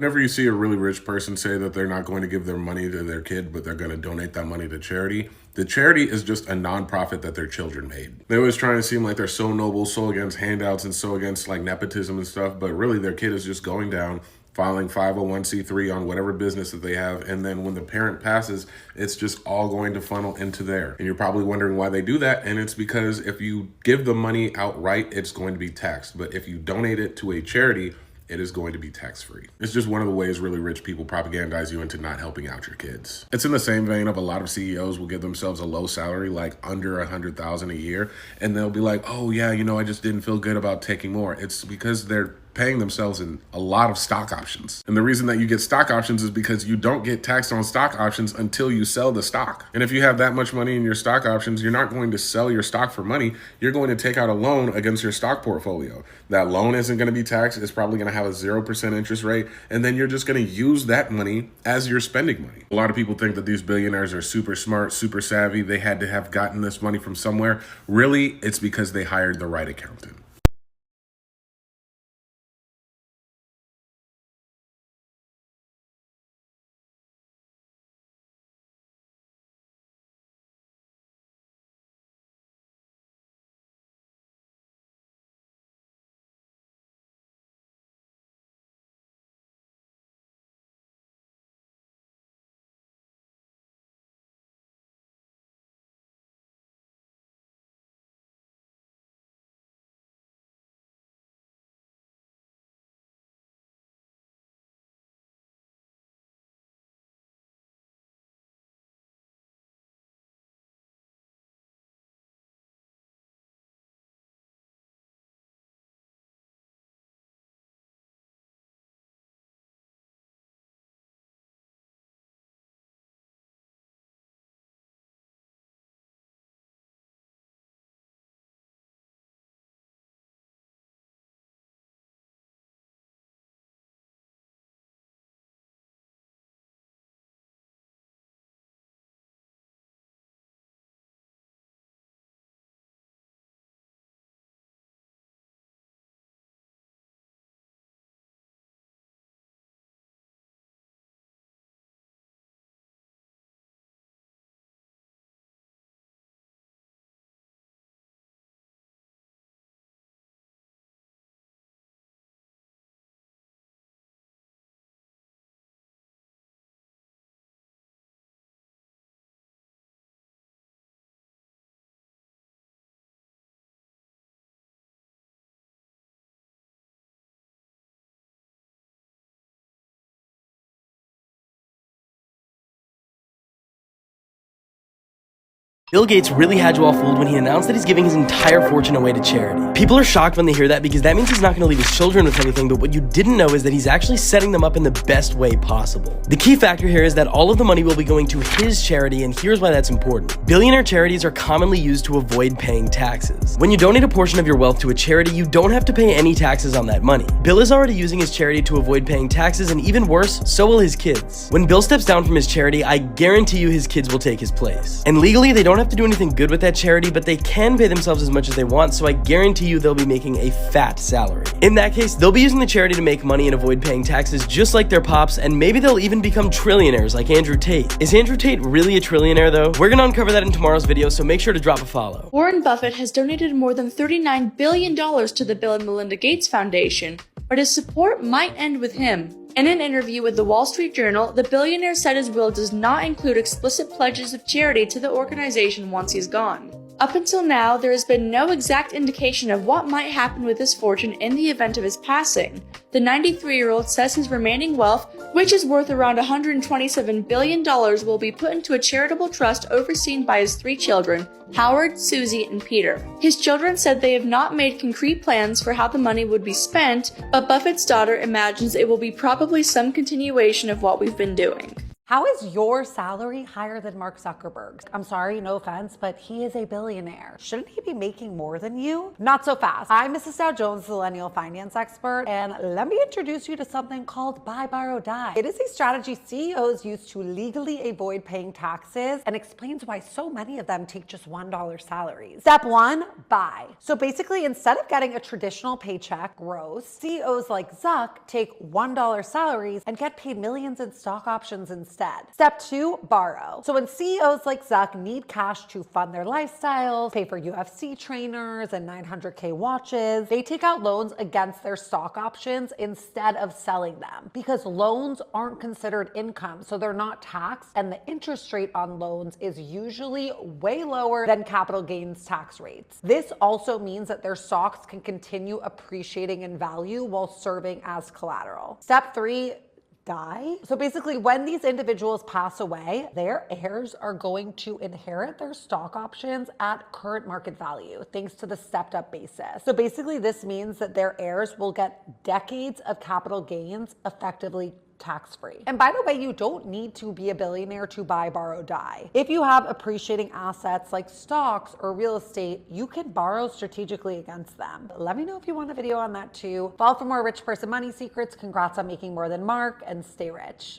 Whenever you see a really rich person say that they're not going to give their money to their kid, but they're going to donate that money to charity, the charity is just a nonprofit that their children made. They always trying to seem like they're so noble, so against handouts, and so against like nepotism and stuff, but really their kid is just going down, filing 501c3 on whatever business that they have, and then when the parent passes, it's just all going to funnel into there. And you're probably wondering why they do that, and it's because if you give the money outright, it's going to be taxed. But if you donate it to a charity, it is going to be tax-free. It's just one of the ways really rich people propagandize you into not helping out your kids. It's in the same vein of a lot of CEOs will give themselves a low salary, like under $100,000 a year, and they'll be like, oh yeah, I just didn't feel good about taking more. It's because they're paying themselves in a lot of stock options. And the reason that you get stock options is because you don't get taxed on stock options until you sell the stock. And if you have that much money in your stock options, you're not going to sell your stock for money. You're going to take out a loan against your stock portfolio. That loan isn't going to be taxed. It's probably going to have a 0% interest rate. And then you're just going to use that money as your spending money. A lot of people think that these billionaires are super smart, super savvy. They had to have gotten this money from somewhere. Really, it's because they hired the right accountant. Bill Gates really had you all fooled when he announced that he's giving his entire fortune away to charity. People are shocked when they hear that because that means he's not going to leave his children with anything, but what you didn't know is that he's actually setting them up in the best way possible. The key factor here is that all of the money will be going to his charity, and here's why that's important. Billionaire charities are commonly used to avoid paying taxes. When you donate a portion of your wealth to a charity, you don't have to pay any taxes on that money. Bill is already using his charity to avoid paying taxes, and even worse, so will his kids. When Bill steps down from his charity, I guarantee you his kids will take his place. And legally, they don't have to do anything good with that charity, but they can pay themselves as much as they want, so I guarantee you they'll be making a fat salary. In that case, they'll be using the charity to make money and avoid paying taxes just like their pops, and maybe they'll even become trillionaires like Andrew Tate. Is Andrew Tate really a trillionaire though? We're gonna uncover that in tomorrow's video, so make sure to drop a follow. Warren Buffett has donated more than $39 billion to the Bill and Melinda Gates Foundation, but his support might end with him. In an interview with the Wall Street Journal, the billionaire said his will does not include explicit pledges of charity to the organization once he's gone. Up until now, there has been no exact indication of what might happen with his fortune in the event of his passing. The 93-year-old says his remaining wealth, which is worth around $127 billion, will be put into a charitable trust overseen by his 3 children, Howard, Susie, and Peter. His children said they have not made concrete plans for how the money would be spent, but Buffett's daughter imagines it will be probably some continuation of what we've been doing. How is your salary higher than Mark Zuckerberg's? I'm sorry, no offense, but he is a billionaire. Shouldn't he be making more than you? Not so fast. I'm Mrs. Dow Jones, the millennial finance expert, and let me introduce you to something called Buy, Borrow, Die. It is a strategy CEOs use to legally avoid paying taxes and explains why so many of them take just $1 salaries. Step 1, buy. So basically, instead of getting a traditional paycheck gross, CEOs like Zuck take $1 salaries and get paid millions in stock options instead. Step 2, borrow. So when CEOs like Zuck need cash to fund their lifestyles, pay for UFC trainers and 900K watches, they take out loans against their stock options instead of selling them, because loans aren't considered income, so they're not taxed, and the interest rate on loans is usually way lower than capital gains tax rates. This also means that their stocks can continue appreciating in value while serving as collateral. Step 3, die. So basically, when these individuals pass away, their heirs are going to inherit their stock options at current market value, thanks to the stepped up basis. So basically, this means that their heirs will get decades of capital gains effectively tax-free. And by the way, you don't need to be a billionaire to buy, borrow, die. If you have appreciating assets like stocks or real estate, you can borrow strategically against them. Let me know if you want a video on that too. Follow for more rich person money secrets. Congrats on making more than Mark, and stay rich.